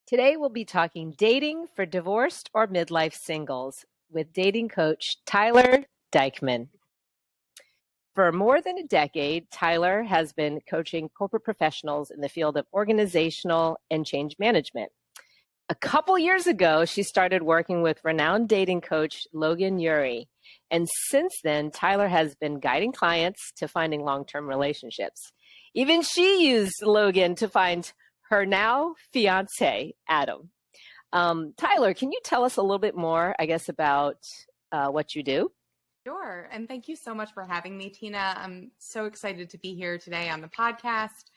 Today we'll be talking dating for divorced or midlife singles with dating coach Tylar Dykman. For more than a decade, Tyler has been coaching corporate professionals in the field of organizational and change management. A couple years ago, she started working with renowned dating coach Logan Ury. And since then, Tyler has been guiding clients to finding long-term relationships. Even she used Logan to find her now fiance, Adam. Tyler, can you tell us a little bit more, I guess, about what you do? Sure. And thank you so much for having me, Tina. I'm so excited to be here today on the podcast.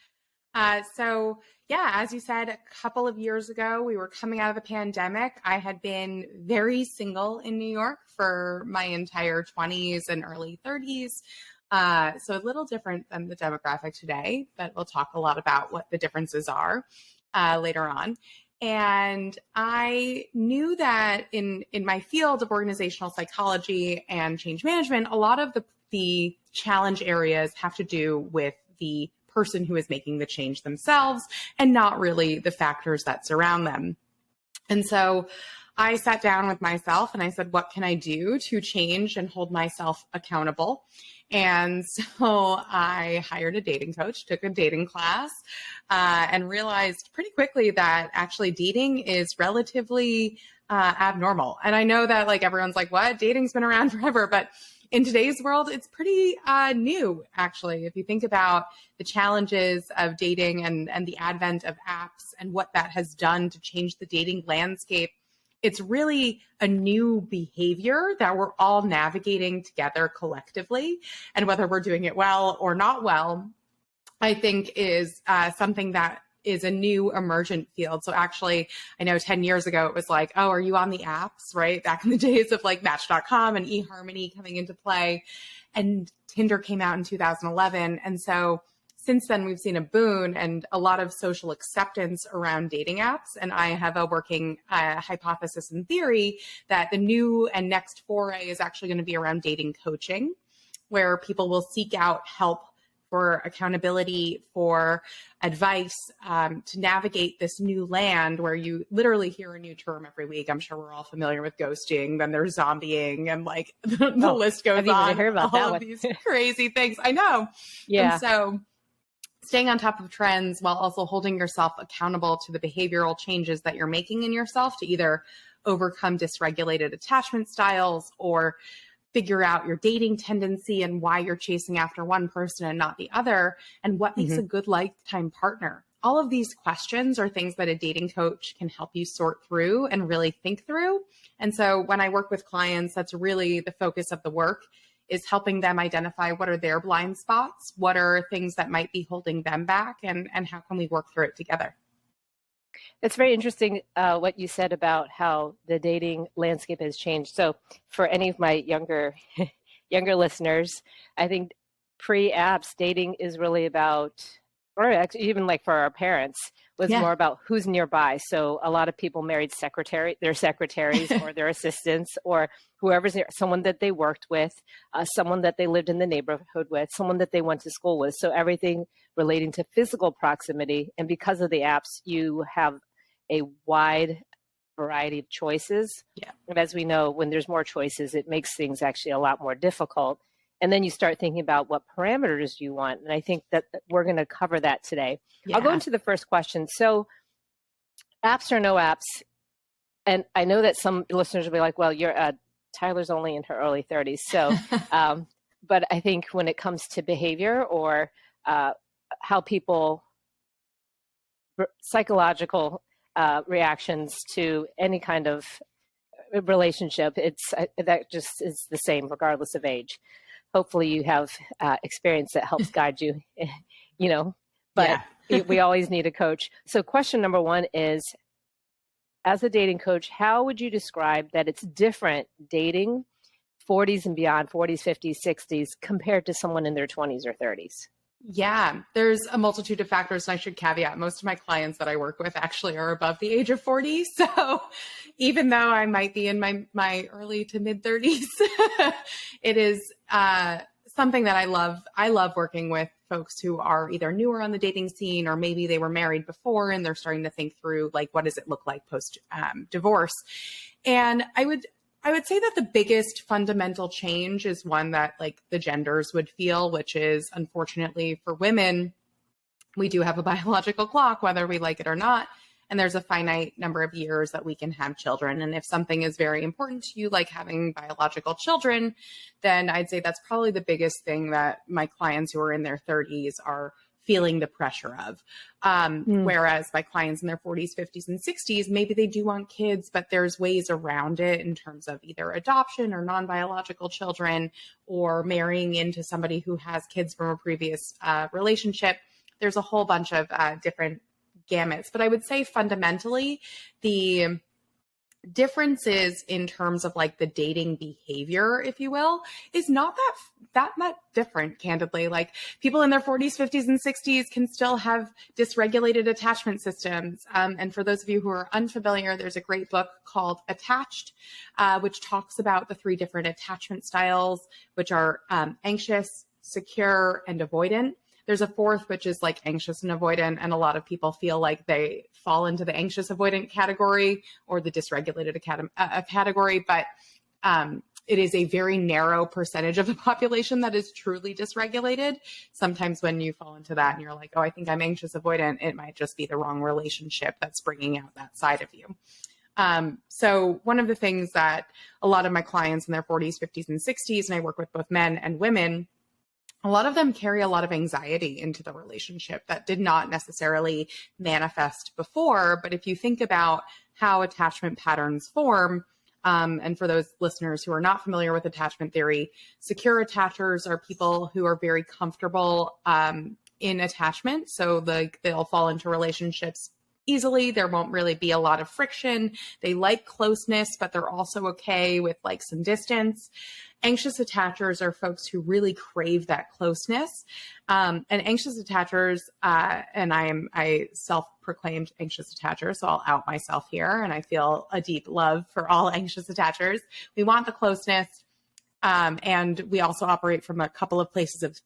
As you said, a couple of years ago, we were coming out of the pandemic. I had been very single in New York for my entire 20s and early 30s. So a little different than the demographic today, but we'll talk a lot about what the differences are later on. And I knew that in my field of organizational psychology and change management, a lot of the challenge areas have to do with the person who is making the change themselves and not really the factors that surround them. And so I sat down with myself and I said, what can I do to change and hold myself accountable? And so I hired a dating coach, took a dating class, and realized pretty quickly that actually dating is relatively abnormal. And I know that like everyone's like, what? Dating's been around forever, but in today's world, it's pretty new, actually. If you think about the challenges of dating and the advent of apps and what that has done to change the dating landscape, it's really a new behavior that we're all navigating together collectively. And whether we're doing it well or not well, I think is something that is a new emergent field. So actually, I know 10 years ago, it was like, oh, are you on the apps, right? Back in the days of like Match.com and eHarmony coming into play. And Tinder came out in 2011. And so since then, we've seen a boon and a lot of social acceptance around dating apps. And I have a working hypothesis and theory that the new and next foray is actually going to be around dating coaching, where people will seek out help for accountability, for advice, to navigate this new land where you literally hear a new term every week. I'm sure we're all familiar with ghosting, then there's zombieing, and like the list goes on. I heard about all of these crazy things. I know. Yeah. And so staying on top of trends while also holding yourself accountable to the behavioral changes that you're making in yourself to either overcome dysregulated attachment styles or figure out your dating tendency and why you're chasing after one person and not the other, and what makes a good lifetime partner. All of these questions are things that a dating coach can help you sort through and really think through. And so when I work with clients, that's really the focus of the work, is helping them identify what are their blind spots, what are things that might be holding them back, and how can we work through it together. It's very interesting what you said about how the dating landscape has changed. So for any of my younger listeners, I think pre-apps dating is really about, or actually even like for our parents, was more about who's nearby. So a lot of people married their secretaries or their assistants or whoever's there, someone that they worked with, someone that they lived in the neighborhood with, someone that they went to school with. So everything relating to physical proximity. And because of the apps, you have a wide variety of choices. Yeah. And as we know, when there's more choices, it makes things actually a lot more difficult. And then you start thinking about what parameters you want. And I think that we're going to cover that today. Yeah. I'll go into the first question. So apps or no apps? And I know that some listeners will be like, well, Tyler's only in her early 30s. So, but I think when it comes to behavior or how people, psychological reactions to any kind of relationship, that just is the same regardless of age. Hopefully you have experience that helps guide you, but we always need a coach. So question number one is, as a dating coach, how would you describe that it's different dating 40s and beyond, 40s, 50s, 60s, compared to someone in their 20s or 30s? Yeah, there's a multitude of factors. And I should caveat, most of my clients that I work with actually are above the age of 40. So even though I might be in my early to mid 30s, it is something that I love. I love working with folks who are either newer on the dating scene, or maybe they were married before and they're starting to think through, like, what does it look like post divorce? And I would say that the biggest fundamental change is one that, like, the genders would feel, which is, unfortunately for women, we do have a biological clock, whether we like it or not. And there's a finite number of years that we can have children. And if something is very important to you, like having biological children, then I'd say that's probably the biggest thing that my clients who are in their 30s are feeling the pressure of. Whereas my clients in their 40s, 50s, and 60s, maybe they do want kids, but there's ways around it in terms of either adoption or non-biological children, or marrying into somebody who has kids from a previous relationship. There's a whole bunch of different gamuts. But I would say fundamentally, the differences in terms of, like, the dating behavior, if you will, is not that different, candidly. Like, people in their 40s, 50s, and 60s can still have dysregulated attachment systems. And for those of you who are unfamiliar, there's a great book called Attached, which talks about the 3 different attachment styles, which are anxious, secure, and avoidant. There's a 4th, which is like anxious and avoidant. And a lot of people feel like they fall into the anxious avoidant category or the dysregulated category. But it is a very narrow percentage of the population that is truly dysregulated. Sometimes when you fall into that and you're like, oh, I think I'm anxious avoidant, it might just be the wrong relationship that's bringing out that side of you. So one of the things that a lot of my clients in their 40s, 50s, and 60s, and I work with both men and women, a lot of them carry a lot of anxiety into the relationship that did not necessarily manifest before. But if you think about how attachment patterns form, and for those listeners who are not familiar with attachment theory, secure attachers are people who are very comfortable in attachment. So they'll fall into relationships easily. There won't really be a lot of friction. They like closeness, but they're also okay with, like, some distance. Anxious attachers are folks who really crave that closeness. And anxious attachers, and I self-proclaimed anxious attacher, so I'll out myself here. And I feel a deep love for all anxious attachers. We want the closeness. And we also operate from a couple of places of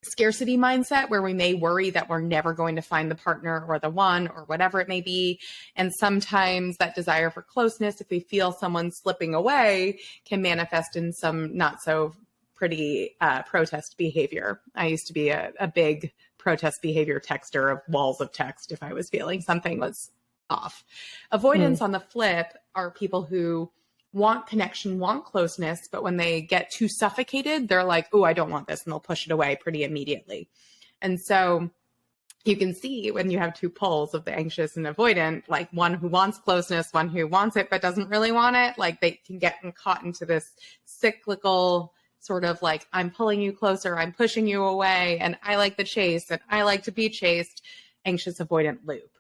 scarcity mindset, where we may worry that we're never going to find the partner or the one or whatever it may be. And sometimes that desire for closeness, if we feel someone slipping away, can manifest in some not so pretty protest behavior. I used to be a big protest behavior texter of walls of text if I was feeling something was off. Avoidance, on the flip, are people who want connection, want closeness, but when they get too suffocated, they're like, oh, I don't want this, and they'll push it away pretty immediately. And so you can see when you have 2 poles of the anxious and avoidant, like one who wants closeness, one who wants it but doesn't really want it, like they can get caught into this cyclical sort of like, I'm pulling you closer, I'm pushing you away, and I like the chase, and I like to be chased, anxious avoidant loop.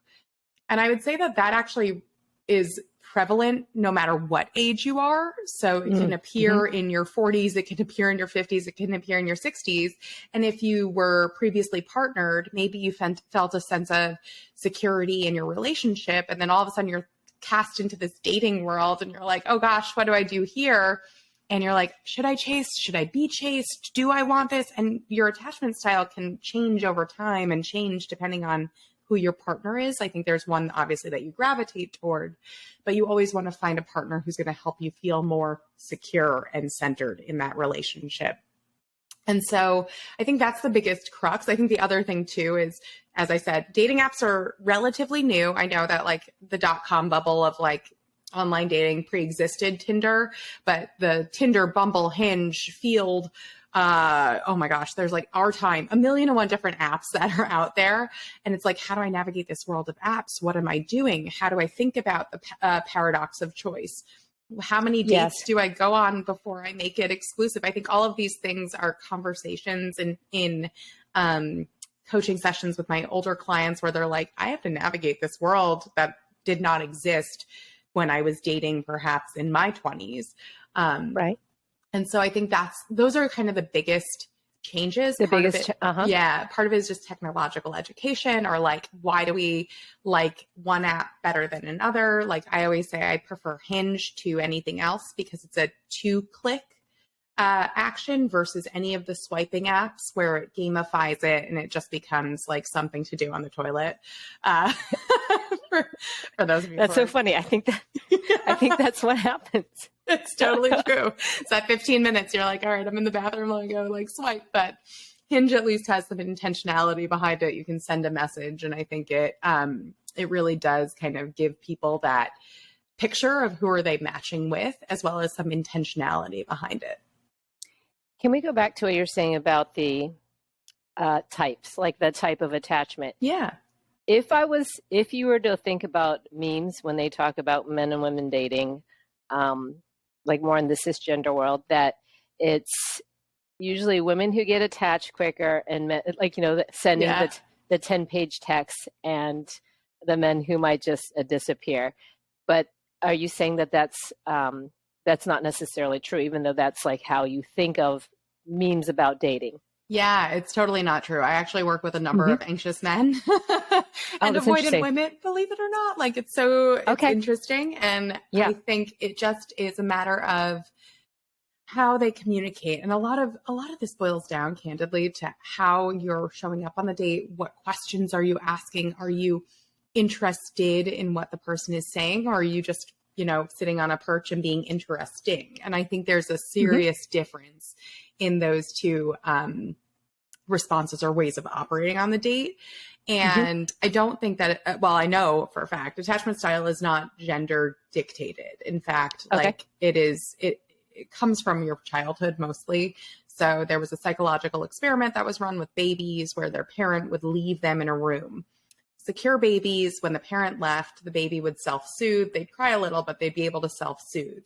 And I would say that actually is prevalent no matter what age you are. So it can appear in your 40s, it can appear in your 50s, it can appear in your 60s. And if you were previously partnered, maybe you felt a sense of security in your relationship. And then all of a sudden you're cast into this dating world and you're like, oh gosh, what do I do here? And you're like, should I chase? Should I be chased? Do I want this? And your attachment style can change over time and change depending on who your partner is. I think there's one obviously that you gravitate toward, but you always want to find a partner who's going to help you feel more secure and centered in that relationship. And so I think that's the biggest crux. I think the other thing too is, as I said, dating apps are relatively new. I know that like the .com bubble of like online dating pre-existed Tinder, but the Tinder, Bumble, Hinge, Field, oh my gosh, there's like our time, 1,000,001 different apps that are out there. And it's like, how do I navigate this world of apps? What am I doing? How do I think about the paradox of choice? How many dates do I go on before I make it exclusive? I think all of these things are conversations in coaching sessions with my older clients where they're like, I have to navigate this world that did not exist when I was dating perhaps in my 20s. Right. And so I think those are kind of the biggest changes. Part of it is just technological education, or like, why do we like one app better than another? Like I always say, I prefer Hinge to anything else because it's a 2-click action versus any of the swiping apps where it gamifies it and it just becomes like something to do on the toilet. Uh, for those of you, That's so funny. I think that's what happens. It's totally true. So that 15 minutes, you're like, all right, I'm in the bathroom, let me go like swipe. But Hinge at least has some intentionality behind it. You can send a message, and I think it really does kind of give people that picture of who are they matching with, as well as some intentionality behind it. Can we go back to what you're saying about the types, like the type of attachment? Yeah. If you were to think about memes when they talk about men and women dating, like more in the cisgender world, that it's usually women who get attached quicker and men, like, sending the 10-page text, and the men who might just disappear. But are you saying that that's not necessarily true, even though that's like how you think of memes about dating? Yeah, it's totally not true. I actually work with a number of anxious men and avoidant women, believe it or not. Like it's interesting. And I think it just is a matter of how they communicate. And a lot of this boils down candidly to how you're showing up on the date. What questions are you asking? Are you interested in what the person is saying? Or are you just, sitting on a perch and being interesting? And I think there's a serious difference in those two responses or ways of operating on the date. And I don't think that, I know for a fact, attachment style is not gender dictated. In fact, like it comes from your childhood mostly. So there was a psychological experiment that was run with babies where their parent would leave them in a room. Secure babies, when the parent left, the baby would self-soothe. They'd cry a little, but they'd be able to self-soothe.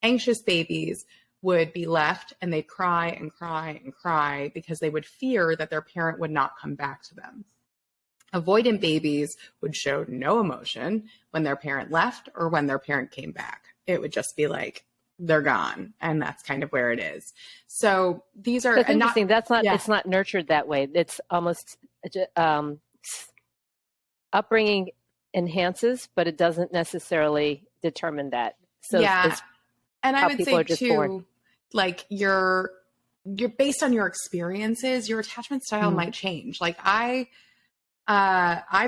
Anxious babies would be left and they'd cry and cry and cry because they would fear that their parent would not come back to them. Avoidant babies would show no emotion when their parent left or when their parent came back. It would just be like, they're gone. And that's kind of where it is. So these are interesting. It's not nurtured that way. It's almost upbringing enhances, but it doesn't necessarily determine that. So and I would say too, born. Like you're based on your experiences, your attachment style might change. Like I've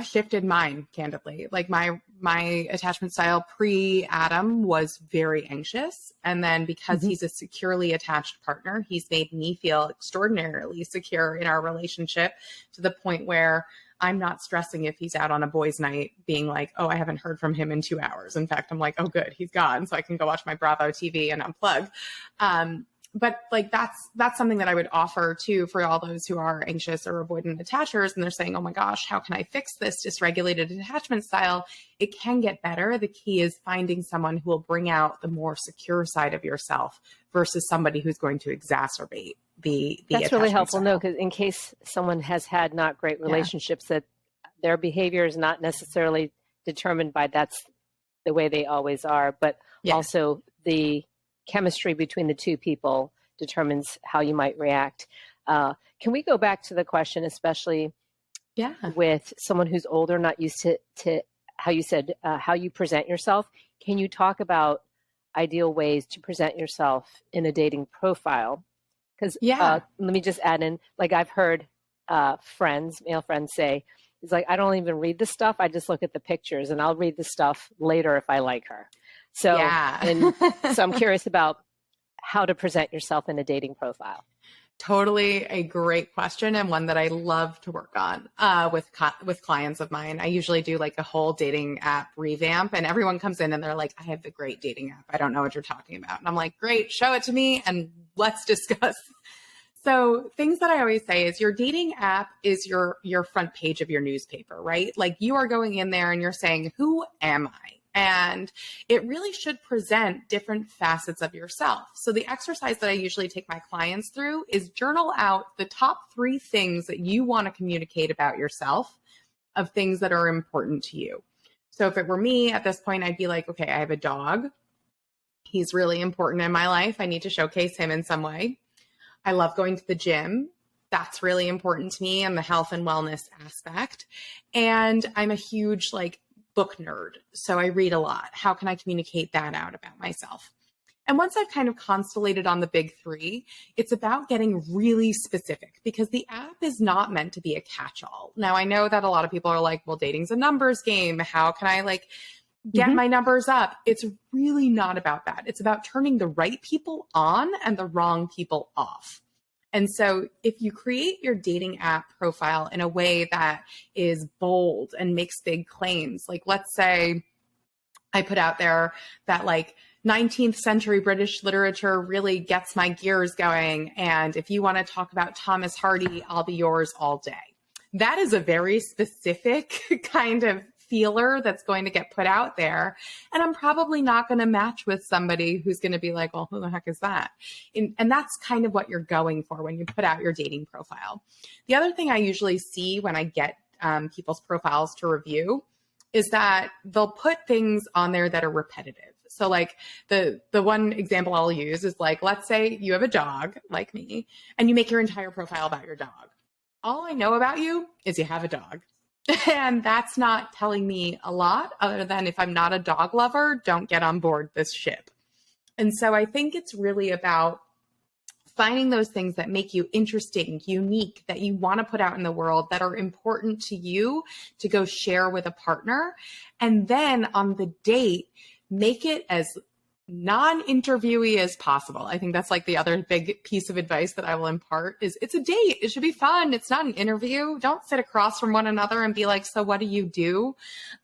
shifted mine candidly. Like my attachment style pre-Adam was very anxious. And then because he's a securely attached partner, he's made me feel extraordinarily secure in our relationship to the point where I'm not stressing if he's out on a boys' night being like, oh, I haven't heard from him in 2 hours. In fact, I'm like, oh, good, he's gone. So I can go watch my Bravo TV and unplug. But like, that's something that I would offer too, for all those who are anxious or avoidant attachers. And they're saying, oh my gosh, how can I fix this dysregulated attachment style? It can get better. The key is finding someone who will bring out the more secure side of yourself versus somebody who's going to exacerbate the That's really helpful. No, because in case someone has had not great relationships, that their behavior is not necessarily determined by that's the way they always are, but also the chemistry between the two people determines how you might react. Can we go back to the question, especially with someone who's older, not used to how you said, how you present yourself? Can you talk about ideal ways to present yourself in a dating profile? Because let me just add in, like I've heard male friends say, it's like, I don't even read the stuff. I just look at the pictures and I'll read the stuff later if I like her. So, so I'm curious about how to present yourself in a dating profile. Totally a great question, and one that I love to work on with clients of mine. I usually do like a whole dating app revamp, and everyone comes in and they're like, I have the great dating app. I don't know what you're talking about. And I'm like, great, show it to me and let's discuss. So things that I always say is your dating app is your front page of your newspaper, right? Like you are going in there and you're saying, who am I? And it really should present different facets of yourself. So the exercise that I usually take my clients through is journal out the top 3 things that you want to communicate about yourself, of things that are important to you. So if it were me at this point, I'd be like, okay, I have a dog. He's really important in my life. I need to showcase him in some way. I love going to the gym. That's really important to me and the health and wellness aspect. And I'm a huge book nerd. So I read a lot. How can I communicate that out about myself? And once I've kind of constellated on the big three, it's about getting really specific because the app is not meant to be a catch-all. Now, I know that a lot of people are like, well, dating's a numbers game. How can I like get my numbers up? It's really not about that. It's about turning the right people on and the wrong people off. And so if you create your dating app profile in a way that is bold and makes big claims, like let's say I put out there that like 19th century British literature really gets my gears going. And if you want to talk about Thomas Hardy, I'll be yours all day. That is a very specific kind of feeler that's going to get put out there. And I'm probably not going to match with somebody who's going to be like, well, who the heck is that? And that's kind of what you're going for when you put out your dating profile. The other thing I usually see when I get people's profiles to review is that they'll put things on there that are repetitive. So like the one example I'll use is like, let's say you have a dog like me and you make your entire profile about your dog. All I know about you is you have a dog. And that's not telling me a lot other than if I'm not a dog lover, don't get on board this ship. And so I think it's really about finding those things that make you interesting, unique, that you want to put out in the world, that are important to you to go share with a partner. And then on the date, make it as non-interviewee as possible. I think that's like the other big piece of advice that I will impart is it's a date. It should be fun. It's not an interview. Don't sit across from one another and be like, so what do you do?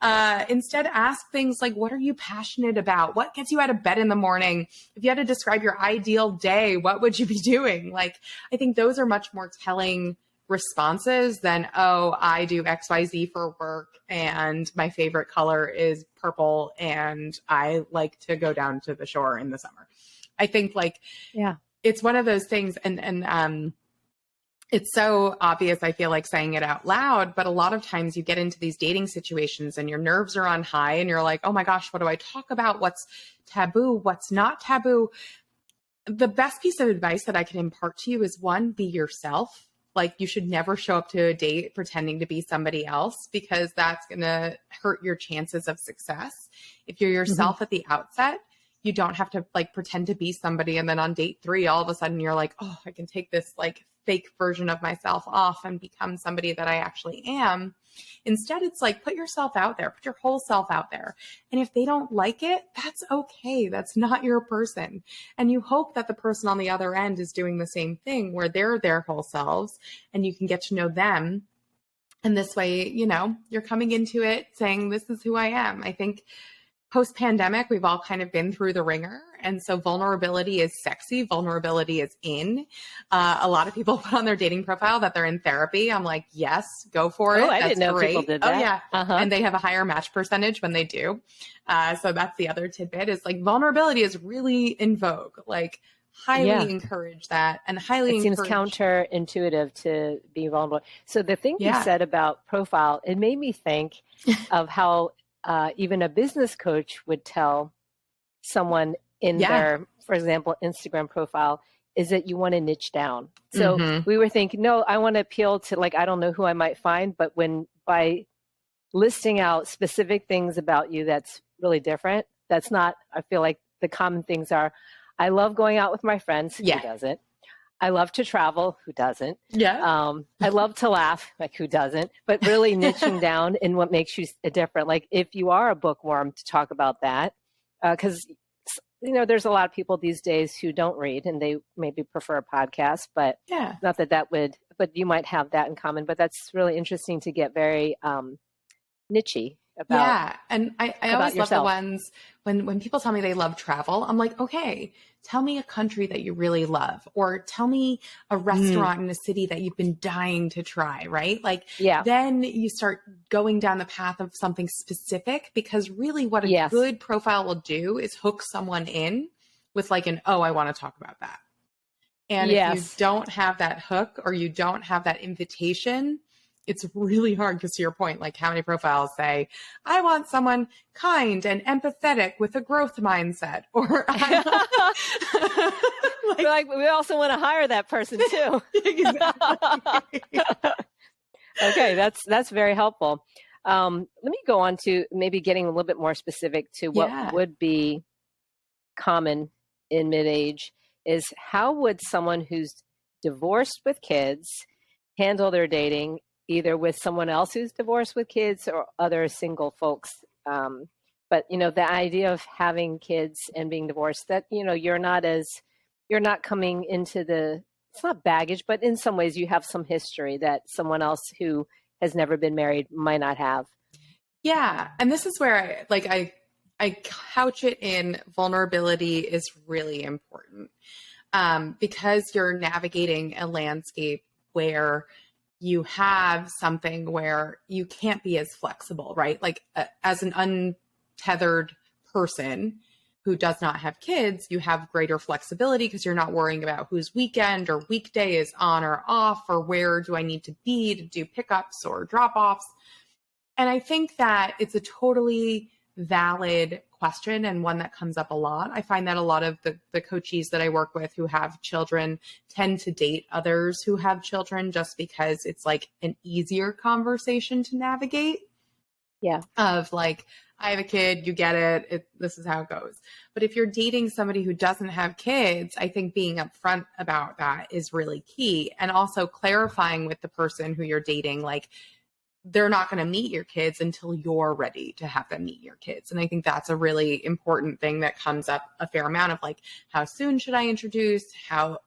Instead, ask things like, what are you passionate about? What gets you out of bed in the morning? If you had to describe your ideal day, what would you be doing? Like, I think those are much more telling responses than, oh, I do XYZ for work and my favorite color is purple and I like to go down to the shore in the summer. I think like, yeah, it's one of those things. And it's so obvious, I feel like saying it out loud, but a lot of times you get into these dating situations and your nerves are on high and you're like, oh my gosh, what do I talk about? What's taboo? What's not taboo? The best piece of advice that I can impart to you is one, be yourself. Like you should never show up to a date pretending to be somebody else because that's going to hurt your chances of success. If you're yourself at the outset, you don't have to like pretend to be somebody. And then on date 3, all of a sudden you're like, oh, I can take this like fake version of myself off and become somebody that I actually am. Instead, it's like, put yourself out there, put your whole self out there. And if they don't like it, that's okay. That's not your person. And you hope that the person on the other end is doing the same thing where they're their whole selves and you can get to know them. And this way, you know, you're coming into it saying, this is who I am. I think post-pandemic, we've all kind of been through the ringer. And so vulnerability is sexy. Vulnerability is in. A lot of people put on their dating profile that they're in therapy. I'm like, yes, go for it. Oh, I that's didn't know great. people did that. Oh, yeah. And they have a higher match percentage when they do. So that's the other tidbit is like vulnerability is really in vogue. Like highly encourage that and highly it seems counterintuitive to be vulnerable. So the thing you said about profile, it made me think of how even a business coach would tell someone in their, for example, Instagram profile, is that you want to niche down. So we were thinking, no, I want to appeal to like, I don't know who I might find, but by listing out specific things about you that's really different, that's not, I feel like the common things are, I love going out with my friends. Who doesn't? I love to travel. Who doesn't? Yeah. I love to laugh. Like who doesn't? But really niching down in what makes you different. Like if you are a bookworm, to talk about that, because you know there's a lot of people these days who don't read and they maybe prefer a podcast. But not that would. But you might have that in common. But that's really interesting to get very nichey about. Yeah, and I always love the ones when people tell me they love travel. I'm like, okay, tell me a country that you really love, or tell me a restaurant in a city that you've been dying to try, right? Like, then you start going down the path of something specific because really what a good profile will do is hook someone in with like oh, I want to talk about that. And if you don't have that hook or you don't have that invitation, it's really hard because to your point, like how many profiles say, I want someone kind and empathetic with a growth mindset. Or like we also want to hire that person too. Exactly. Okay, that's very helpful. Let me go on to maybe getting a little bit more specific to what would be common in mid-age is how would someone who's divorced with kids handle their dating, either with someone else who's divorced with kids or other single folks. But the idea of having kids and being divorced, that you're not coming into it's not baggage, but in some ways you have some history that someone else who has never been married might not have. Yeah. And this is where I couch it in vulnerability is really important, because you're navigating a landscape where you have something where you can't be as flexible, right? Like as an untethered person who does not have kids, you have greater flexibility because you're not worrying about whose weekend or weekday is on or off, or where do I need to be to do pickups or drop-offs. And I think that it's a totally valid question and one that comes up a lot. I find that a lot of the coachees that I work with who have children tend to date others who have children just because it's like an easier conversation to navigate. Yeah. Of like, I have a kid, you get it, this is how it goes. But if you're dating somebody who doesn't have kids, I think being upfront about that is really key. And also clarifying with the person who you're dating, like, they're not going to meet your kids until you're ready to have them meet your kids. And I think that's a really important thing that comes up a fair amount of like, how soon should I introduce? How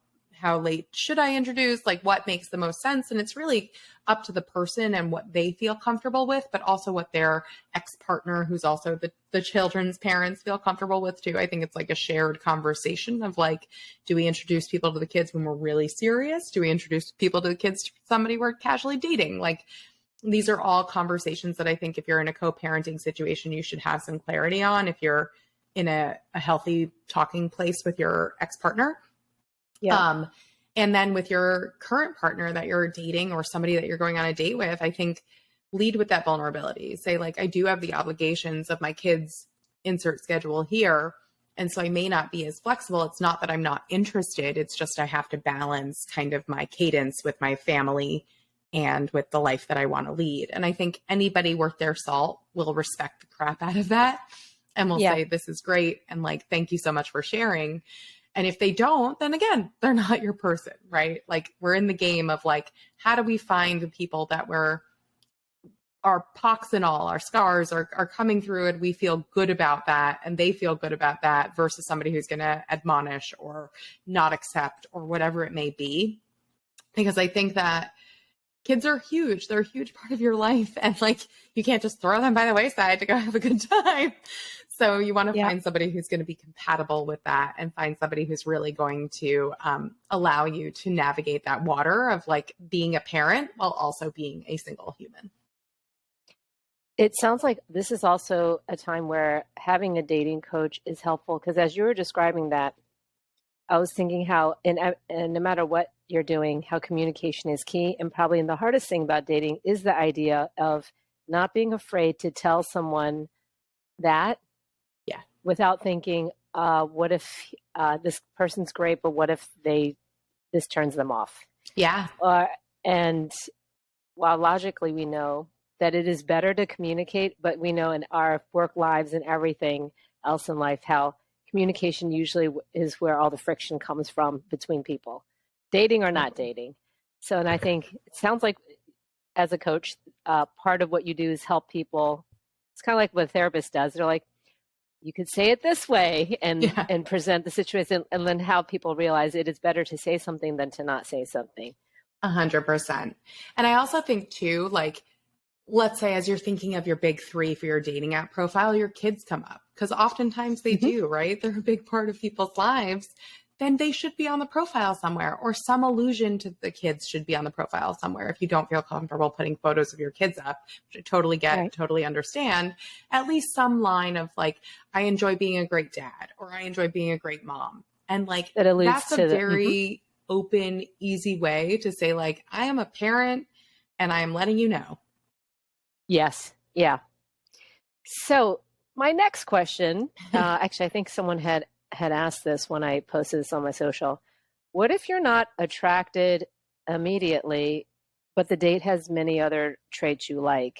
late should I introduce? Like what makes the most sense? And it's really up to the person and what they feel comfortable with, but also what their ex-partner, who's also the children's parents, feel comfortable with too. I think it's like a shared conversation of like, do we introduce people to the kids when we're really serious? Do we introduce people to the kids to somebody we're casually dating? Like, these are all conversations that I think if you're in a co-parenting situation, you should have some clarity on if you're in a healthy talking place with your ex-partner. Yeah. And then with your current partner that you're dating or somebody that you're going on a date with, I think lead with that vulnerability. Say like, I do have the obligations of my kids' insert schedule here. And so I may not be as flexible. It's not that I'm not interested. It's just I have to balance kind of my cadence with my family and with the life that I want to lead. And I think anybody worth their salt will respect the crap out of that and will say, this is great. And like, thank you so much for sharing. And if they don't, then again, they're not your person, right? Like we're in the game of like, how do we find the people that our pox and all, our scars are coming through and we feel good about that and they feel good about that versus somebody who's going to admonish or not accept or whatever it may be. Because I think that kids are huge. They're a huge part of your life. And like, you can't just throw them by the wayside to go have a good time. So you want to find somebody who's going to be compatible with that and find somebody who's really going to allow you to navigate that water of like being a parent while also being a single human. It sounds like this is also a time where having a dating coach is helpful because as you were describing that, I was thinking how, and no matter what you're doing, how communication is key. And probably the hardest thing about dating is the idea of not being afraid to tell someone that without thinking, what if this person's great, but what if this turns them off? Yeah. And while logically we know that it is better to communicate, but we know in our work lives and everything else in life how communication usually is where all the friction comes from between people, dating or not dating. So, and I think it sounds like as a coach, part of what you do is help people. It's kind of like what a therapist does. They're like, you could say it this way and present the situation and then how people realize it is better to say something than to not say something. 100%. And I also think too, like, let's say as you're thinking of your big three for your dating app profile, your kids come up because oftentimes they do, right? They're a big part of people's lives. Then they should be on the profile somewhere or some allusion to the kids should be on the profile somewhere. If you don't feel comfortable putting photos of your kids up, which I totally get, totally understand, at least some line of like, I enjoy being a great dad or I enjoy being a great mom. And like, that's a very open, easy way to say like, I am a parent and I am letting you know. Yes. Yeah. So my next question, actually, I think someone had asked this when I posted this on my social. What if you're not attracted immediately, but the date has many other traits you like?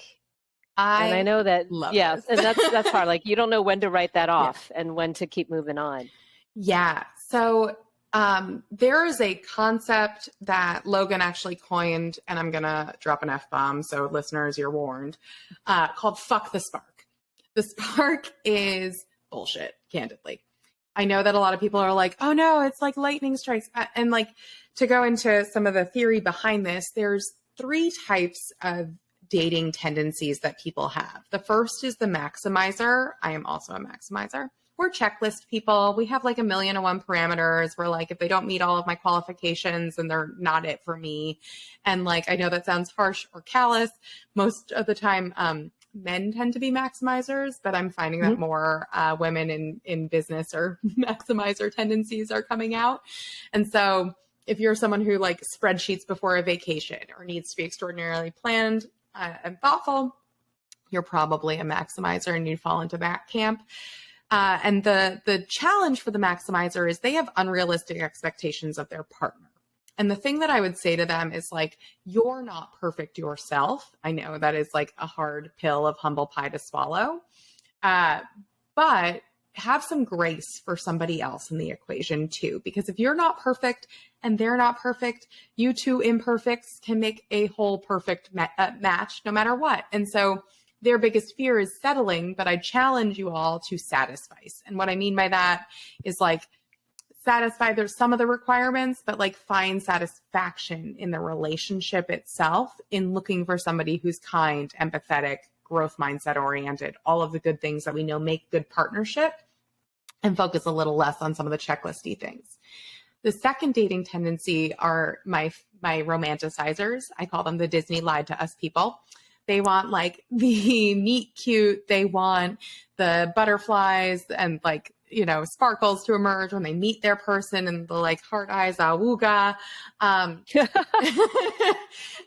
And I know that, this. And that's hard. Like you don't know when to write that off and when to keep moving on. Yeah. So there is a concept that Logan actually coined, and I'm going to drop an F bomb. So, listeners, you're warned, called fuck the spark. The spark is bullshit, candidly. I know that a lot of people are like, oh no, it's like lightning strikes. And like, to go into some of the theory behind this, there's three types of dating tendencies that people have. The first is the maximizer. I am also a maximizer. We're checklist people. We have like a million and one parameters. We're like, if they don't meet all of my qualifications, then they're not it for me. And like, I know that sounds harsh or callous. Most of the time, men tend to be maximizers, but I'm finding that more women in business or maximizer tendencies are coming out. And so if you're someone who like spreadsheets before a vacation or needs to be extraordinarily planned and thoughtful, you're probably a maximizer and you fall into that camp. And the challenge for the maximizer is they have unrealistic expectations of their partner. And the thing that I would say to them is like, you're not perfect yourself. I know that is like a hard pill of humble pie to swallow, but have some grace for somebody else in the equation too. Because if you're not perfect and they're not perfect, you two imperfects can make a whole perfect match no matter what. And so their biggest fear is settling, but I challenge you all to satisfy. And what I mean by that is like, satisfy there's some of the requirements, but like find satisfaction in the relationship itself in looking for somebody who's kind, empathetic, growth mindset oriented, all of the good things that we know make good partnership, and focus a little less on some of the checklisty things. The second dating tendency are my romanticizers. I call them the Disney lied to us people. They want like the meet cute. They want the butterflies and like, you know, sparkles to emerge when they meet their person and the like heart eyes, awooga.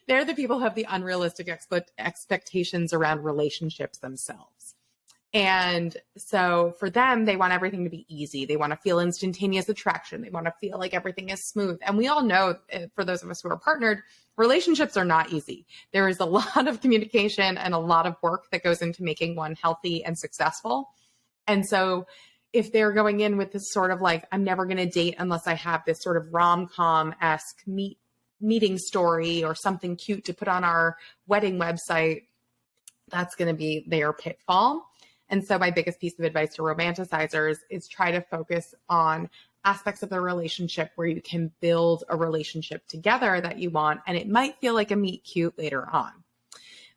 They're the people who have the unrealistic expectations around relationships themselves. And so for them, they want everything to be easy. They want to feel instantaneous attraction. They want to feel like everything is smooth. And we all know, for those of us who are partnered, relationships are not easy. There is a lot of communication and a lot of work that goes into making one healthy and successful. And so if they're going in with this sort of like, I'm never going to date unless I have this sort of rom-com-esque meeting story or something cute to put on our wedding website, that's going to be their pitfall. And so my biggest piece of advice to romanticizers is try to focus on aspects of the relationship where you can build a relationship together that you want. And it might feel like a meet cute later on.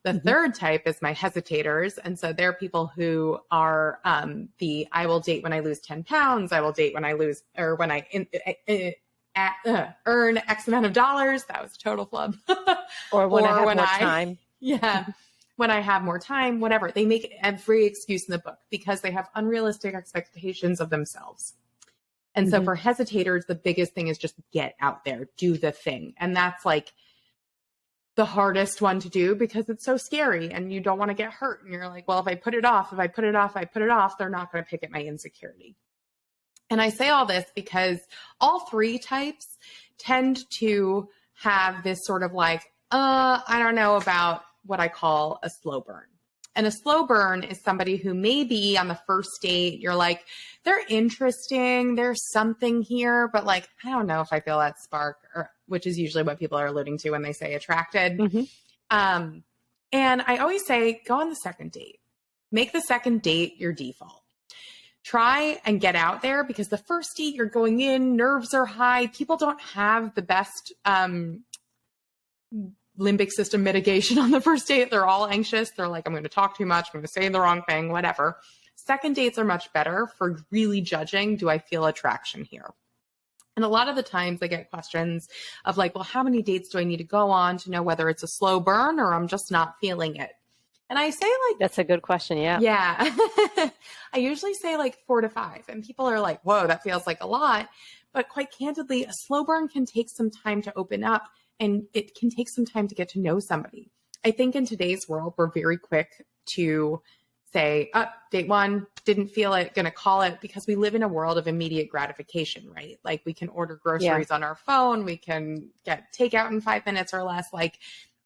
The third type is my hesitators. And so they're people who are I will date when I lose 10 pounds. I will date when I lose, or when I earn X amount of dollars. That was a total flub. Or when I have more time. Yeah. When I have more time, whatever. They make every excuse in the book because they have unrealistic expectations of themselves. And so for hesitators, the biggest thing is just get out there, do the thing. And that's like the hardest one to do because it's so scary and you don't want to get hurt. And you're like, well, if I put it off, they're not going to pick at my insecurity. And I say all this because all three types tend to have this sort of like, I don't know about what I call a slow burn. And a slow burn is somebody who maybe on the first date, you're like, they're interesting, there's something here, but like, I don't know if I feel that spark, or which is usually what people are alluding to when they say attracted. And I always say, go on the second date. Make the second date your default. Try and get out there because the first date you're going in, nerves are high. People don't have the best limbic system mitigation on the first date. They're all anxious. They're like, I'm going to talk too much. I'm going to say the wrong thing, whatever. Second dates are much better for really judging, do I feel attraction here? And a lot of the times I get questions of like, well, how many dates do I need to go on to know whether it's a slow burn or I'm just not feeling it? And I say like, that's a good question. Yeah. Yeah. I usually say like 4 to 5 and people are like, whoa, that feels like a lot. But quite candidly, a slow burn can take some time to open up and it can take some time to get to know somebody. I think in today's world, we're very quick to say, date one, didn't feel it, going to call it, because we live in a world of immediate gratification, right? Like we can order groceries on our phone. We can get takeout in 5 minutes or less. Like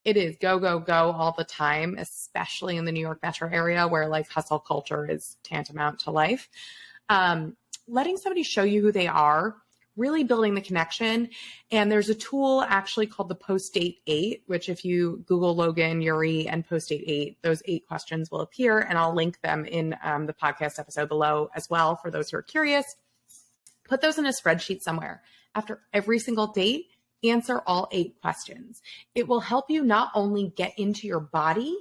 it is go, go, go all the time, especially in the New York metro area where like hustle culture is tantamount to life. letting somebody show you who they are, really building the connection. And there's a tool actually called the Post-Date 8, which if you Google Logan Ury and Post-Date 8, those 8 questions will appear. And I'll link them in the podcast episode below as well for those who are curious. Put those in a spreadsheet somewhere. After every single date, answer all 8 questions. It will help you not only get into your body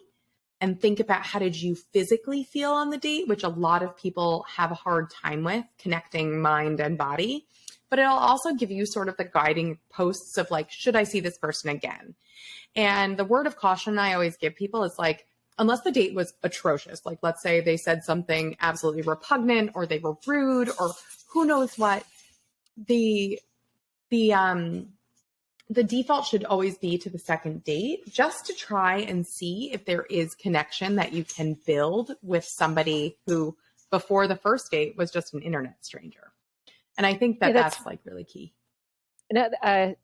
and think about how did you physically feel on the date, which a lot of people have a hard time with, connecting mind and body, but it'll also give you sort of the guiding posts of like, should I see this person again? And the word of caution I always give people is like, unless the date was atrocious, like let's say they said something absolutely repugnant or they were rude or who knows what, the default should always be to the second date, just to try and see if there is connection that you can build with somebody who before the first date was just an internet stranger. And I think that that's like really key.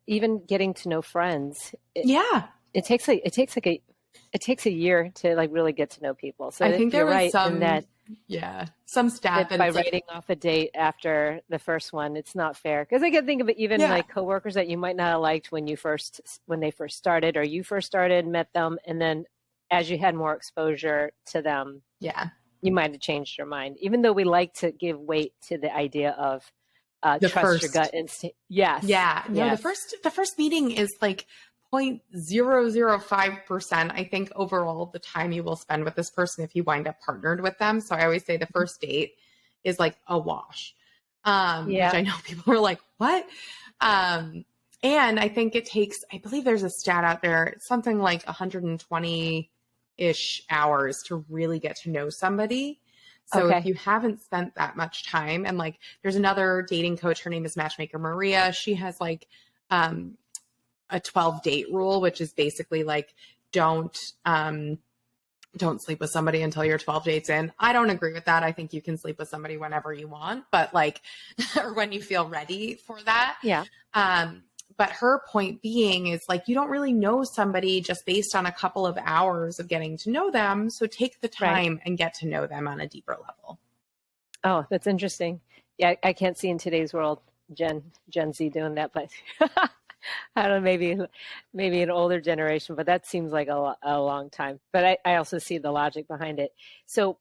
Even getting to know friends. It takes a year to like really get to know people. So I think you're there was right some, in some stat that by writing off a date after the first one, it's not fair. Because I can think of it even like coworkers that you might not have liked when they first started or you first started, met them, and then as you had more exposure to them, you might have changed your mind. Even though we like to give weight to the idea of trust your gut instinct. Yes. Yeah. No, the first meeting is like 0.005%, I think, overall the time you will spend with this person if you wind up partnered with them. So I always say the first date is like a wash, which I know people are like, what? And I think it takes, I believe there's a stat out there, it's something like 120-ish hours to really get to know somebody. So if you haven't spent that much time, and like there's another dating coach, her name is Matchmaker Maria. She has like a 12 date rule, which is basically like, don't sleep with somebody until you're 12 dates in. I don't agree with that. I think you can sleep with somebody whenever you want, but like, or when you feel ready for that. Yeah. But her point being is like, you don't really know somebody just based on a couple of hours of getting to know them. So take the time and get to know them on a deeper level. Oh, that's interesting. Yeah. I can't see in today's world, Gen Z doing that, but I don't know, maybe an older generation, but that seems like a long time. But I also see the logic behind it. So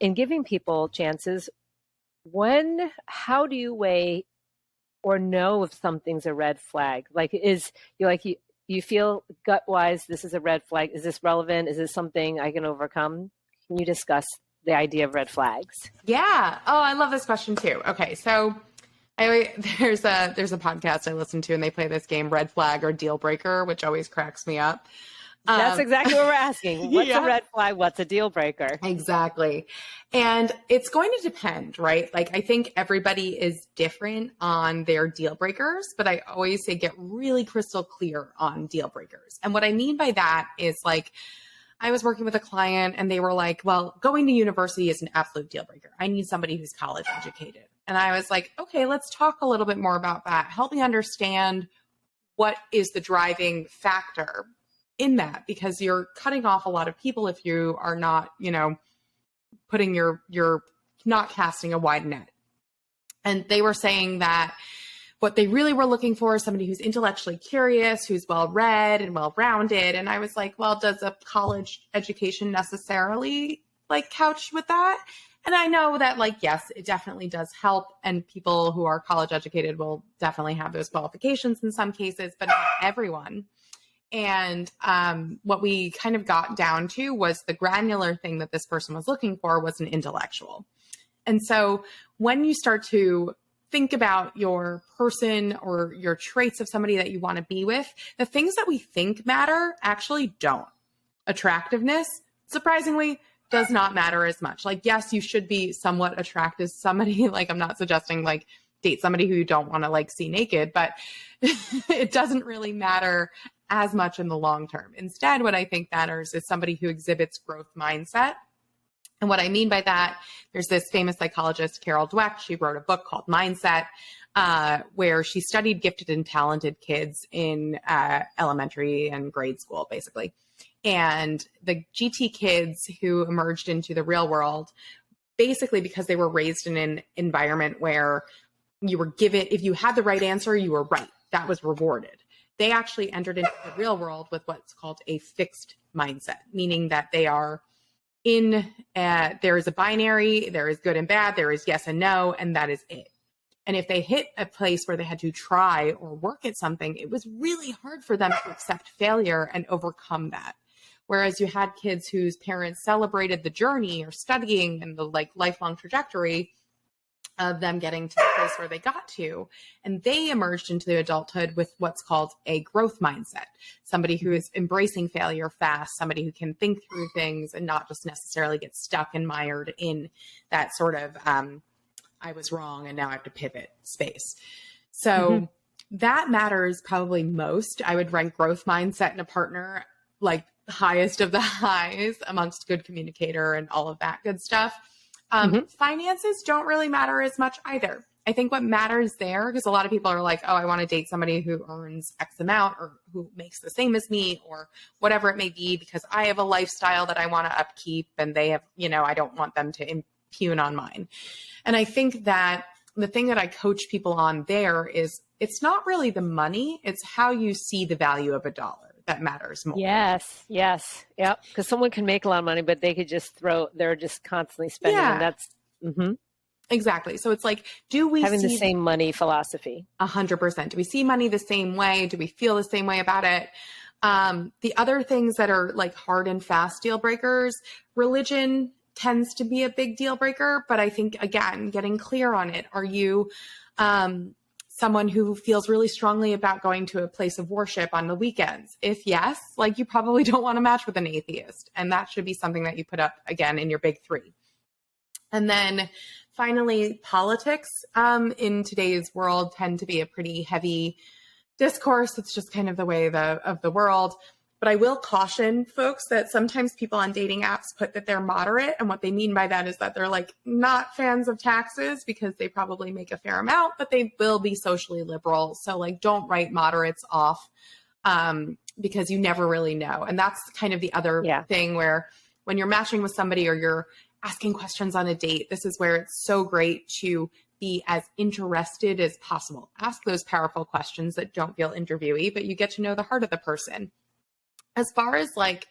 in giving people chances, how do you weigh or know if something's a red flag? Like you feel gut wise, this is a red flag. Is this relevant? Is this something I can overcome? Can you discuss the idea of red flags? Yeah. Oh, I love this question too. Okay. So there's a podcast I listen to and they play this game, Red Flag or Deal Breaker, which always cracks me up. That's exactly what we're asking. What's a red flag? What's a deal breaker? Exactly. And it's going to depend, right? Like I think everybody is different on their deal breakers, but I always say get really crystal clear on deal breakers. And what I mean by that is like, I was working with a client and they were like, well, going to university is an absolute deal breaker. I need somebody who's college educated. And I was like, okay, let's talk a little bit more about that. Help me understand what is the driving factor in that, because you're cutting off a lot of people if you are not, putting you're not casting a wide net. And they were saying that what they really were looking for is somebody who's intellectually curious, who's well-read and well-rounded. And I was like, well, does a college education necessarily like couch with that? And I know that like, yes, it definitely does help. And people who are college educated will definitely have those qualifications in some cases, but not everyone. And what we kind of got down to was the granular thing that this person was looking for was an intellectual. And so when you start to think about your person or your traits of somebody that you want to be with, the things that we think matter actually don't. Attractiveness, surprisingly, does not matter as much. Like, yes, you should be somewhat attracted to somebody. Like, I'm not suggesting like date somebody who you don't want to like see naked, but it doesn't really matter as much in the long term. Instead, what I think matters is somebody who exhibits growth mindset. And what I mean by that, there's this famous psychologist, Carol Dweck. She wrote a book called Mindset, where she studied gifted and talented kids in elementary and grade school, basically. And the GT kids who emerged into the real world basically because they were raised in an environment where you were given, if you had the right answer, you were right. That was rewarded. They actually entered into the real world with what's called a fixed mindset, meaning that they are there is a binary, there is good and bad, there is yes and no, and that is it. And if they hit a place where they had to try or work at something, it was really hard for them to accept failure and overcome that. Whereas you had kids whose parents celebrated the journey or studying and the like lifelong trajectory of them getting to the place where they got to, and they emerged into the adulthood with what's called a growth mindset. Somebody who is embracing failure fast, somebody who can think through things and not just necessarily get stuck and mired in that sort of, I was wrong and now I have to pivot space. So that matters probably most. I would rank growth mindset in a partner like highest of the highs amongst good communicator and all of that good stuff. Finances don't really matter as much either. I think what matters there, because a lot of people are like, oh, I want to date somebody who earns X amount or who makes the same as me or whatever it may be, because I have a lifestyle that I want to upkeep and they have, I don't want them to impugn on mine. And I think that the thing that I coach people on there is it's not really the money, it's how you see the value of a dollar that matters more. Yes. Yep. Because someone can make a lot of money, but they could just they're just constantly spending. And that's exactly. So it's like, do we having see the same money philosophy? 100%. Do we see money the same way? Do we feel the same way about it? The other things that are like hard and fast deal breakers, religion tends to be a big deal breaker. But I think, again, getting clear on it. Are you someone who feels really strongly about going to a place of worship on the weekends? If yes, like you probably don't want to match with an atheist. And that should be something that you put up again in your big three. And then finally, politics in today's world tend to be a pretty heavy discourse. It's just kind of the way of the world. But I will caution folks that sometimes people on dating apps put that they're moderate. And what they mean by that is that they're like not fans of taxes because they probably make a fair amount, but they will be socially liberal. So like, don't write moderates off because you never really know. And that's kind of the other thing where when you're matching with somebody or you're asking questions on a date, this is where it's so great to be as interested as possible. Ask those powerful questions that don't feel interviewee, but you get to know the heart of the person. As far as like,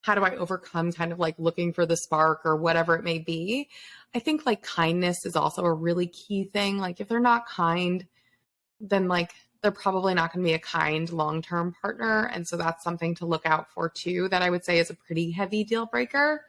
how do I overcome kind of like looking for the spark or whatever it may be? I think like kindness is also a really key thing. Like if they're not kind, then like they're probably not going to be a kind long-term partner. And so that's something to look out for too, that I would say is a pretty heavy deal breaker.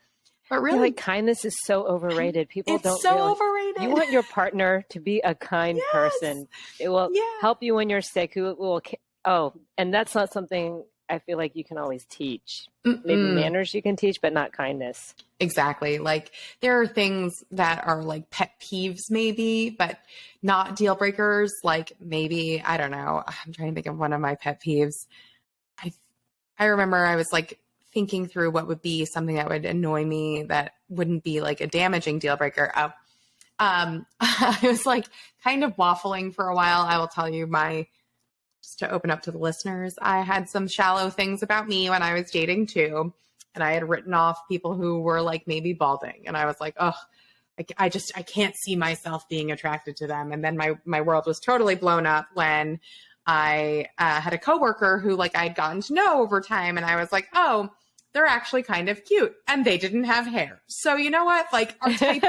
But really, like kindness is so overrated. People don't overrated. You want your partner to be a kind person. It will help you when you're sick. And that's not something I feel like you can always teach. Maybe manners you can teach, but not kindness. Exactly. Like there are things that are like pet peeves maybe, but not deal breakers. Like maybe, I don't know. I'm trying to think of one of my pet peeves. I remember I was like thinking through what would be something that would annoy me that wouldn't be like a damaging deal breaker. I was like kind of waffling for a while. I will tell you just to open up to the listeners, I had some shallow things about me when I was dating too. And I had written off people who were like maybe balding. And I was like, oh, I can't see myself being attracted to them. And then my world was totally blown up when I had a coworker who like I had gotten to know over time. And I was like, oh, they're actually kind of cute and they didn't have hair. So you know what? Like our type,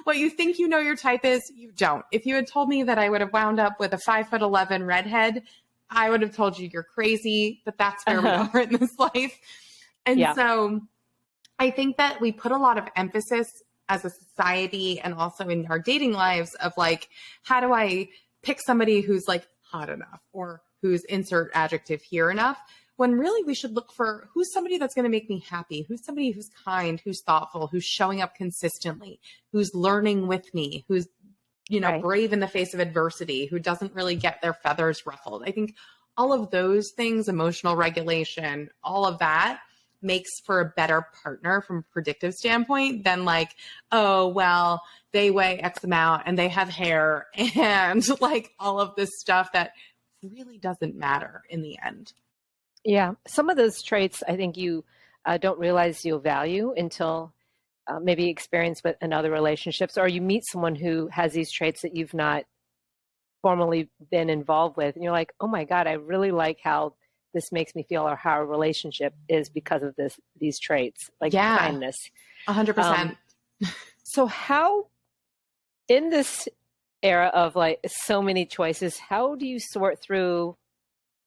what you think you know your type is, you don't. If you had told me that I would have wound up with a 5'11" redhead, I would have told you you're crazy, but that's where we are in this life. And so I think that we put a lot of emphasis as a society and also in our dating lives of like, how do I pick somebody who's like hot enough or who's insert adjective here enough? When really we should look for who's somebody that's going to make me happy, who's somebody who's kind, who's thoughtful, who's showing up consistently, who's learning with me, who's, brave in the face of adversity, who doesn't really get their feathers ruffled. I think all of those things, emotional regulation, all of that makes for a better partner from a predictive standpoint than like, oh, well, they weigh X amount and they have hair and like all of this stuff that really doesn't matter in the end. Yeah. Some of those traits, I think you don't realize you'll value until maybe experienced with in other relationships, or you meet someone who has these traits that you've not formally been involved with, and you're like, oh my God, I really like how this makes me feel, or how our relationship is because of these traits, like Yeah, kindness. 100%. So how, in this era of like so many choices, how do you sort through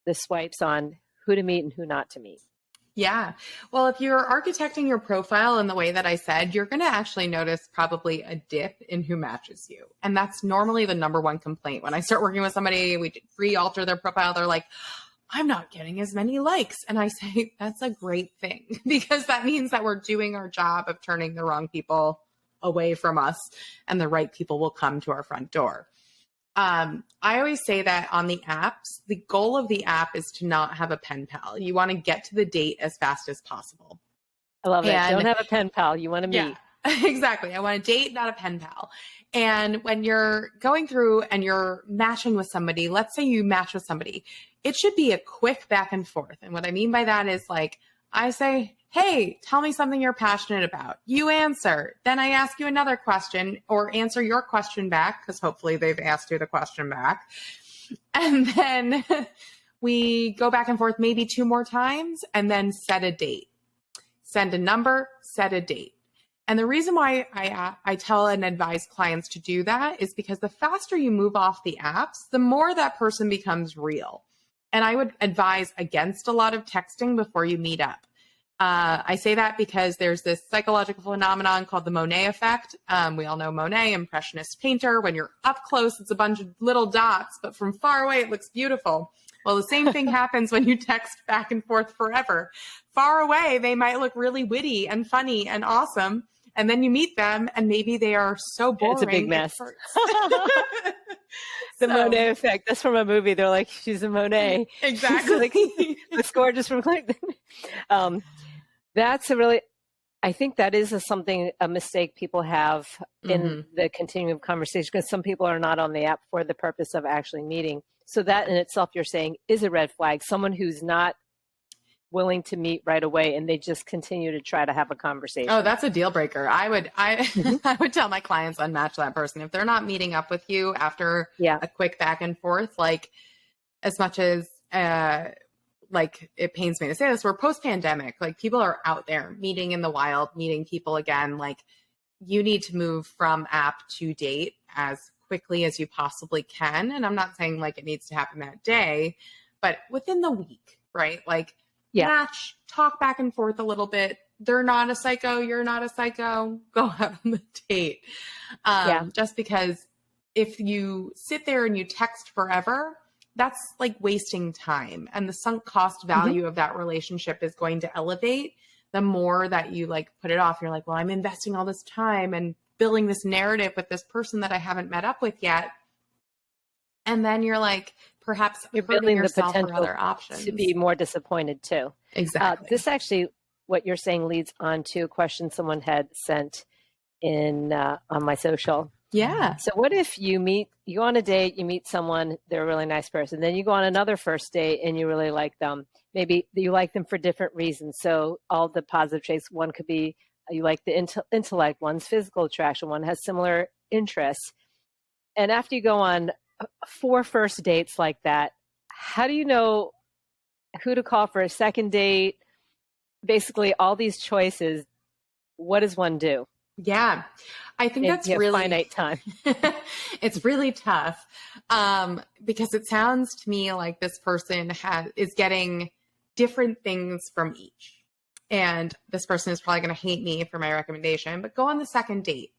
the swipes on who to meet and who not to meet? Yeah. Well, if you're architecting your profile in the way that I said, you're going to actually notice probably a dip in who matches you. And that's normally the number one complaint. When I start working with somebody, we re-alter their profile, they're like, I'm not getting as many likes. And I say, that's a great thing, because that means that we're doing our job of turning the wrong people away from us, and the right people will come to our front door. I always say that on the apps, the goal of the app is to not have a pen pal. You want to get to the date as fast as possible. I love it. And Don't have a pen pal. You want to meet. yeah, exactly. I want a date, not a pen pal. And when you're going through and you're matching with somebody, let's say you match with somebody, it should be a quick back and forth. And what I mean by that is, like, I say, hey, tell me something you're passionate about. You answer. Then I ask you another question, or answer your question back, because hopefully they've asked you the question back. And then we go back and forth maybe 2 more times, and then set a date. Send a number, set a date. And the reason why I tell and advise clients to do that is because the faster you move off the apps, the more that person becomes real. And I would advise against a lot of texting before you meet up. I say that because there's this psychological phenomenon called the Monet effect. We all know Monet, Impressionist painter. When you're up close, it's a bunch of little dots, but from far away, it looks beautiful. Well, the same thing happens when you text back and forth forever. Far away, they might look really witty and funny and awesome. And then you meet them, and maybe they are so boring. It's a big mess. The Monet effect. That's from a movie. They're like, she's a Monet. Exactly. Like, looks gorgeous from like. That's a really. I think that is a mistake people have in the continuing of conversation, because some people are not on the app for the purpose of actually meeting. So that in itself, you're saying, is a red flag. Someone who's not willing to meet right away, and they just continue to try to have a conversation. Oh, that's a deal breaker. I would tell my clients, unmatch that person. If they're not meeting up with you after a quick back and forth, like, as much as like, it pains me to say this, we're post-pandemic, like, people are out there meeting in the wild, meeting people again. Like, you need to move from app to date as quickly as you possibly can. And I'm not saying like it needs to happen that day, but within the week, right? Like, match, talk back and forth a little bit. They're not a psycho. You're not a psycho. Go out on the date. Just because if you sit there and you text forever, that's like wasting time. And the sunk cost value of that relationship is going to elevate the more that you like put it off. You're like, well, I'm investing all this time and building this narrative with this person that I haven't met up with yet. And then you're like, perhaps you're building the potential for other options to be more disappointed too. Exactly. This actually, what you're saying, leads on to a question someone had sent in on my social. Yeah. So what if you go on a date, you meet someone, they're a really nice person. Then you go on another first date and you really like them. Maybe you like them for different reasons. So all the positive traits, one could be you like the intellect, one's physical attraction, one has similar interests. And after you go on 4 first dates like that, how do you know who to call for a second date? Basically, all these choices, what does one do? Yeah, I think that's really finite time. It's really tough because it sounds to me like this person is getting different things from each. And this person is probably going to hate me for my recommendation, but go on the second date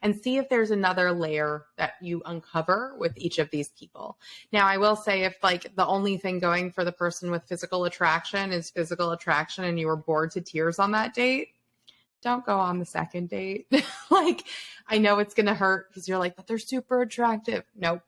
and see if there's another layer that you uncover with each of these people. Now, I will say, if like the only thing going for the person with physical attraction is physical attraction and you were bored to tears on that date, don't go on the second date. Like, I know it's going to hurt because you're like, but they're super attractive. Nope.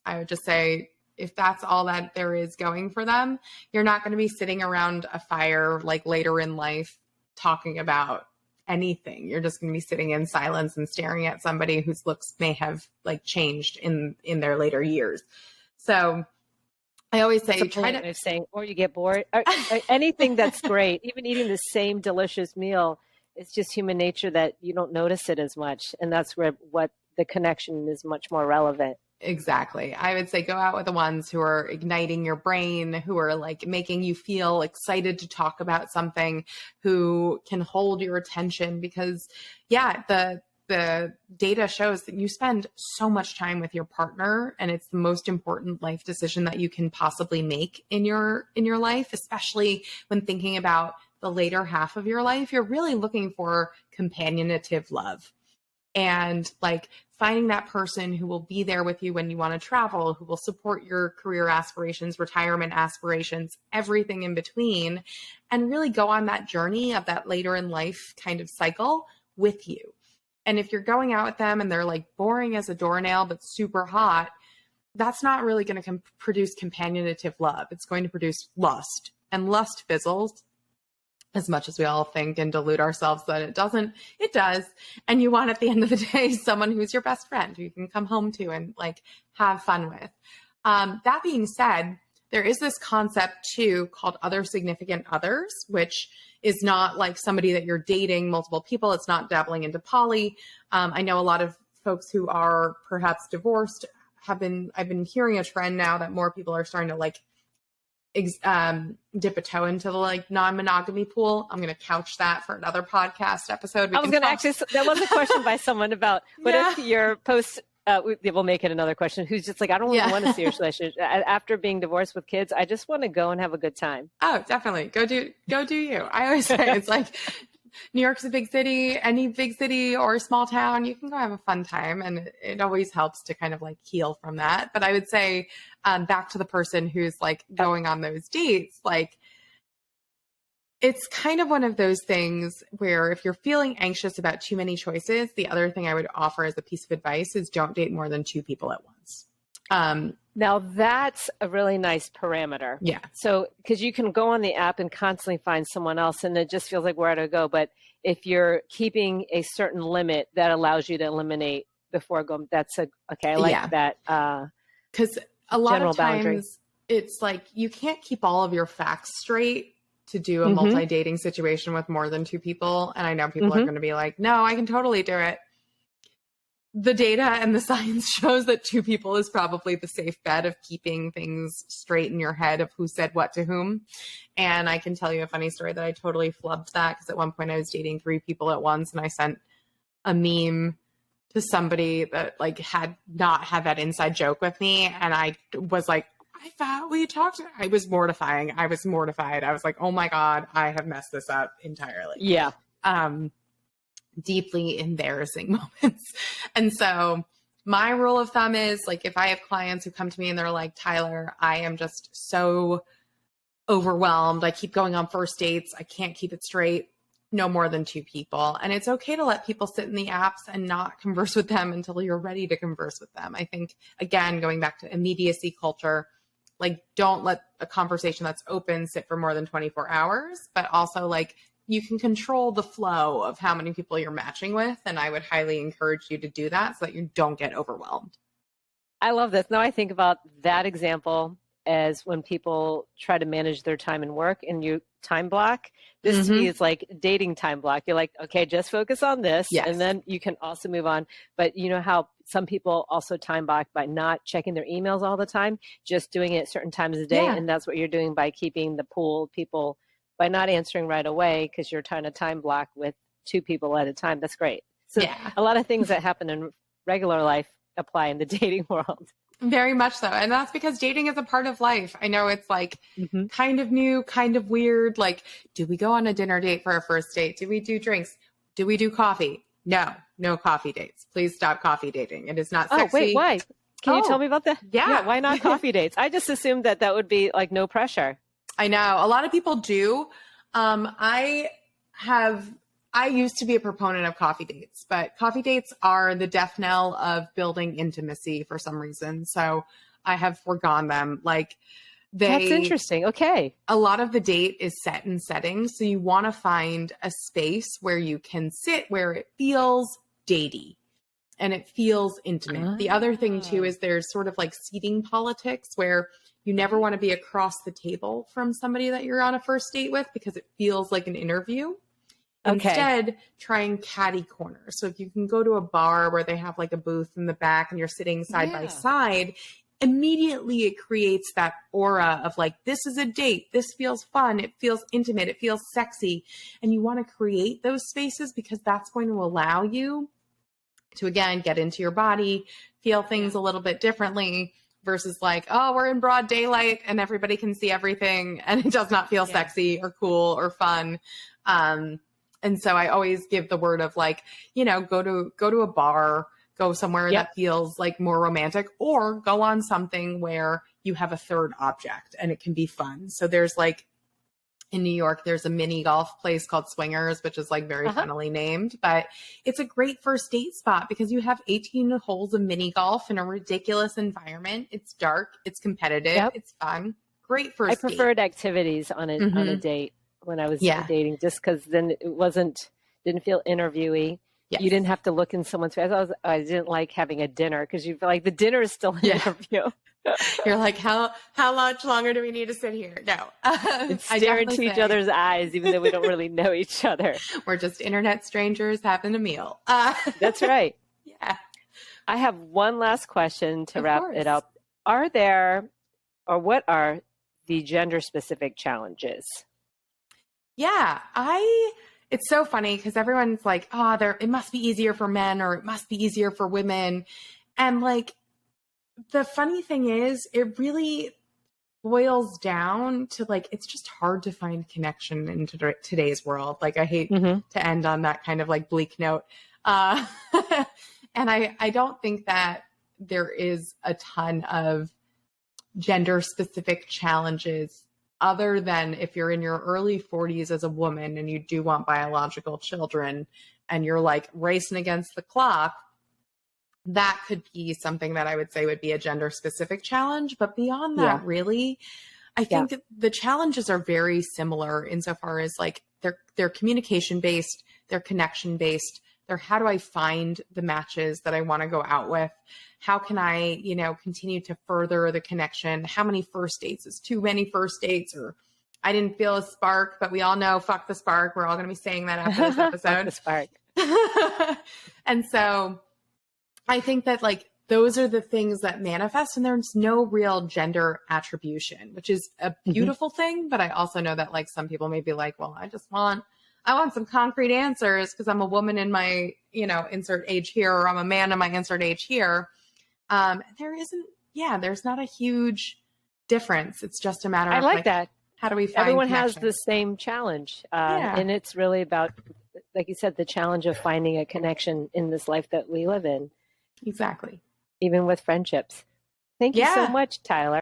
I would just say, if that's all that there is going for them, you're not going to be sitting around a fire like later in life talking about anything. You're just going to be sitting in silence and staring at somebody whose looks may have like changed in their later years. So I always say, or you get bored, or anything that's great, even eating the same delicious meal, it's just human nature that you don't notice it as much. And that's where what the connection is much more relevant. Exactly. I would say go out with the ones who are igniting your brain, who are like making you feel excited to talk about something, who can hold your attention, because yeah, the data shows that you spend so much time with your partner, and it's the most important life decision that you can possibly make in your life, especially when thinking about the later half of your life. You're really looking for companionative love. And like finding that person who will be there with you when you want to travel, who will support your career aspirations, retirement aspirations, everything in between, and really go on that journey of that later in life kind of cycle with you. And if you're going out with them and they're like boring as a doornail, but super hot, that's not really going to produce companionative love. It's going to produce lust, and lust fizzles. As much as we all think and delude ourselves that it doesn't, it does. And you want at the end of the day, someone who's your best friend, who you can come home to and like have fun with. That being said, there is this concept too called other significant others, which is not like somebody that you're dating multiple people. It's not dabbling into poly. I know a lot of folks who are perhaps divorced I've been hearing a trend now that more people are starting to like dip a toe into the like non-monogamy pool. I'm going to couch that for another podcast episode. I was going to actually, that was a question by someone about what if your post, we'll make it another question, who's just like, I don't really want a serious relationship. After being divorced with kids, I just want to go and have a good time. Oh, definitely. Go do you. I always say it's like, New York's a big city, any big city or small town, you can go have a fun time. And it always helps to kind of like heal from that. But I would say back to the person who's like going on those dates, like it's kind of one of those things where if you're feeling anxious about too many choices, the other thing I would offer as a piece of advice is don't date more than 2 people at once. Now that's a really nice parameter. Yeah. So, because you can go on the app and constantly find someone else and it just feels like where to go. But if you're keeping a certain limit, that allows you to eliminate before going, that's okay. I like that. Because a lot of times boundary. It's like, you can't keep all of your facts straight to do a multi-dating situation with more than 2 people. And I know people are going to be like, no, I can totally do it. The data and the science shows that 2 people is probably the safe bet of keeping things straight in your head of who said what to whom. And I can tell you a funny story that I totally flubbed that, because at one point I was dating 3 people at once and I sent a meme to somebody that like had not had that inside joke with me. And I was like, I thought we talked. I was mortified. I was like, oh my God, I have messed this up entirely. Yeah. Deeply embarrassing moments. And so my rule of thumb is like, if I have clients who come to me and they're like, Tyler, I am just so overwhelmed. I keep going on first dates. I can't keep it straight. No more than 2 people. And it's okay to let people sit in the apps and not converse with them until you're ready to converse with them. I think, again, going back to immediacy culture, like don't let a conversation that's open sit for more than 24 hours, but also like you can control the flow of how many people you're matching with. And I would highly encourage you to do that so that you don't get overwhelmed. I love this. Now I think about that example as when people try to manage their time and work and you time block. This to me is like dating time block. You're like, okay, just focus on this. Yes. And then you can also move on. But you know how some people also time block by not checking their emails all the time, just doing it certain times a day. Yeah. And that's what you're doing by keeping the pool of people, by not answering right away because you're trying to time block with 2 people at a time. That's great. So a lot of things that happen in regular life apply in the dating world. Very much so. And that's because dating is a part of life. I know it's like kind of new, kind of weird. Like, do we go on a dinner date for a first date? Do we do drinks? Do we do coffee? No coffee dates. Please stop coffee dating. It is not sexy. Oh, wait, why? Can you tell me about that? Yeah. Why not coffee dates? I just assumed that would be like no pressure. I know. A lot of people do. I used to be a proponent of coffee dates, but coffee dates are the death knell of building intimacy for some reason. So I have foregone them. Like That's interesting. Okay. A lot of the date is set in settings. So you want to find a space where you can sit, where it feels datey and it feels intimate. The other thing too is there's sort of like seating politics where you never want to be across the table from somebody that you're on a first date with because it feels like an interview. Okay. Instead, trying catty corners. So if you can go to a bar where they have like a booth in the back and you're sitting side by Yeah. side, immediately it creates that aura of like, this is a date. This feels fun. It feels intimate. It feels sexy. And you want to create those spaces because that's going to allow you to, again, get into your body, feel things a little bit differently versus like, oh, we're in broad daylight and everybody can see everything and it does not feel sexy or cool or fun. And so I always give the word of like, you know, go to a bar, go somewhere that feels like more romantic, or go on something where you have a third object and it can be fun. So there's like, in New York, there's a mini golf place called Swingers, which is like very funnily named, but it's a great first date spot because you have 18 holes of mini golf in a ridiculous environment. It's dark, it's competitive, it's fun. Great first date. I preferred activities on a date when I was dating, just because then it didn't feel interviewy. Yes. You didn't have to look in someone's face. I didn't like having a dinner because you feel like the dinner is still an interview. You're like, how much longer do we need to sit here? No. And stare into each other's eyes, even though we don't really know each other. We're just internet strangers having a meal. That's right. Yeah. I have one last question to wrap it up. What are the gender-specific challenges? Yeah, it's so funny because everyone's like, it must be easier for men or it must be easier for women. And like, the funny thing is, it really boils down to like, it's just hard to find connection in today's world. Like, I hate to end on that kind of like bleak note. And I don't think that there is a ton of gender specific challenges other than if you're in your early 40s as a woman and you do want biological children and you're like racing against the clock. That could be something that I would say would be a gender specific challenge. But beyond that, really, I think the challenges are very similar insofar as like they're communication based, they're connection based, they're how do I find the matches that I want to go out with? How can I, continue to further the connection? How many first dates is too many first dates? Or I didn't feel a spark, but we all know, fuck the spark. We're all going to be saying that after this episode. Fuck the spark. And so I think that like those are the things that manifest and there's no real gender attribution, which is a beautiful thing. But I also know that like some people may be like, well, I want some concrete answers because I'm a woman in my, insert age here, or I'm a man in my insert age here. There's not a huge difference. It's just a matter of like that. How do we find everyone connection? has the same challenge. And it's really about, like you said, the challenge of finding a connection in this life that we live in. Exactly. Even with friendships. Thank you so much, Tyler.